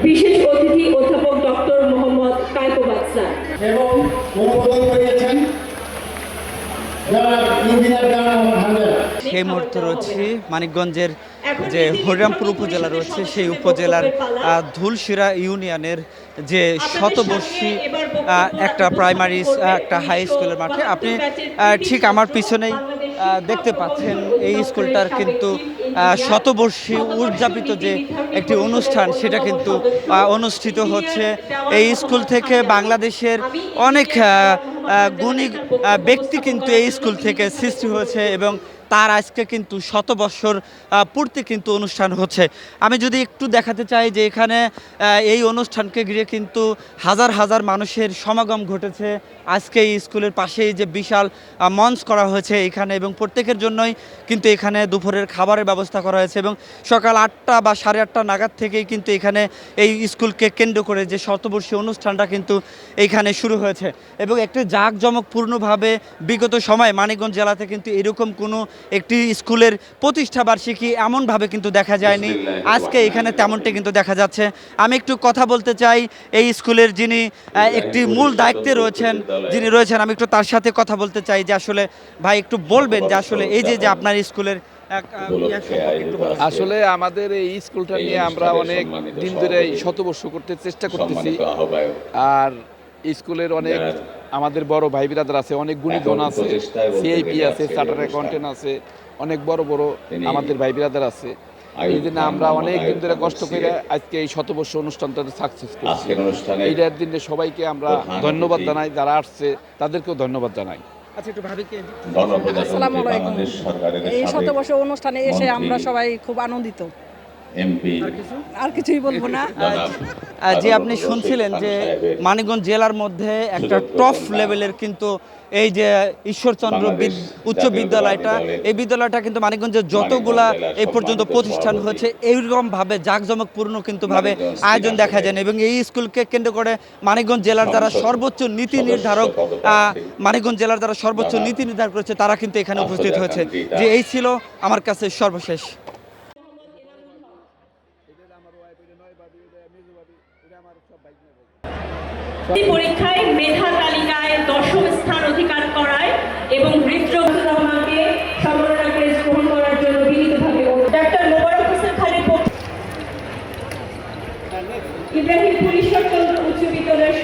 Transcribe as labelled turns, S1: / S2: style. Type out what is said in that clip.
S1: বিশেষ অতিথি অধ্যাপক ডক্টর মোহাম্মদ কায়কোবাদ স্যার
S2: এবং অনুমোদন করিয়েছেন
S3: সেই মুহূর্তে রয়েছে মানিকগঞ্জের যে হরিরামপুর উপজেলা রয়েছে সেই উপজেলার ধুলশিরা ইউনিয়নের যে শতবর্ষী একটা প্রাইমারি একটা হাই স্কুলের মাঠে আপনি ঠিক আমার পিছনেই দেখতে পাচ্ছেন এই স্কুলটার কিন্তু শতবর্ষী উদযাপিত যে একটি অনুষ্ঠান সেটা কিন্তু অনুষ্ঠিত হচ্ছে। এই স্কুল থেকে বাংলাদেশের অনেক গুণী ব্যক্তি কিন্তু এই স্কুল থেকে সৃষ্টি হয়েছে এবং তার আজকে কিন্তু শতবর্ষর পূর্তি কিন্তু অনুষ্ঠান হচ্ছে। আমি যদি একটু দেখাতে চাই যে এখানে এই অনুষ্ঠানকে ঘিরে কিন্তু হাজার হাজার মানুষের সমাগম ঘটেছে। আজকে এই স্কুলের পাশেই যে বিশাল মঞ্চ করা হয়েছে এখানে এবং প্রত্যেকের জন্যই কিন্তু এখানে দুপুরের খাবারের ব্যবস্থা করা হয়েছে এবং সকাল 8টা বা 8:30 নাগাদ থেকেই কিন্তু এখানে এই স্কুলকে কেন্দ্র করে যে শতবর্ষী অনুষ্ঠানটা কিন্তু এইখানে শুরু হয়েছে এবং একটি জাঁকজমকপূর্ণভাবে বিগত সময় মানিকগঞ্জ জেলাতে কিন্তু এরকম কোনো একটি স্কুলের প্রতিষ্ঠা বার্ষিকী এমনভাবে কিন্তু দেখা যায়নি। আজকে এখানে তেমনটি কিন্তু দেখা যাচ্ছে। আমি একটু কথা বলতে চাই এই স্কুলের যিনি একটি মূল দায়িত্বে রয়েছেন আমি একটু তার সাথে কথা বলতে চাই যে আসলে ভাই একটু বলবেন যে আসলে এই যে আপনার স্কুলের
S4: আসলে আমাদের এই স্কুলটা নিয়ে আমরা অনেক দিন ধরে শতবর্ষ করতে চেষ্টা করতেছি। আর স্কুলের অনেক আমাদের বড় ভাই বিরাদার আছে, অনেক গুণীজন আছে, সিআইপি আছে, চার্টার অ্যাকাউন্টেন্ট আছে, অনেক বড় বড় আমাদের ভাই বিরাদার আছে। এই জন্য আমরা অনেক দিন ধরে কষ্ট করে আজকে এই শতবর্ষ অনুষ্ঠানটা সাকসেস করছি। এইটার দিনে সবাইকে আমরা ধন্যবাদ জানাই, যারা আসছে তাদেরকেও ধন্যবাদ জানাই।
S5: আসসালামু আলাইকুম। এই শতবর্ষ অনুষ্ঠানে এসে আমরা সবাই খুব আনন্দিত। আর কিছুই বলবো না।
S3: যে আপনি শুনছিলেন যে মানিকগঞ্জ জেলার মধ্যে একটা টপ লেভেলের কিন্তু এই যে ঈশ্বরচন্দ্র উচ্চ বিদ্যালয়টা, এই বিদ্যালয়টা কিন্তু মানিকগঞ্জের যতগুলা এই পর্যন্ত প্রতিষ্ঠান হয়েছে এইরকমভাবে জাঁকজমকপূর্ণ কিন্তু ভাবে আয়োজন দেখা যায় এবং এই স্কুলকে কেন্দ্র করে মানিকগঞ্জ জেলার যারা সর্বোচ্চ নীতি নির্ধারক করেছে তারা কিন্তু এখানে উপস্থিত হয়েছে। যে এই ছিল আমার কাছে সর্বশেষ।
S1: পরীক্ষায় মেধা তালিকায় 10ম স্থান অধিকার করায় এবং হৃদরোগ রহমানকে সম্মাননা ক্রেস্ট গ্রহণ করার জন্য বিনীতভাবে ডাক্তার মোবারক হোসেন খালিদ ইব্রাহিমপুর ঈশ্বরচন্দ্র উচ্চ বিদ্যালয়ের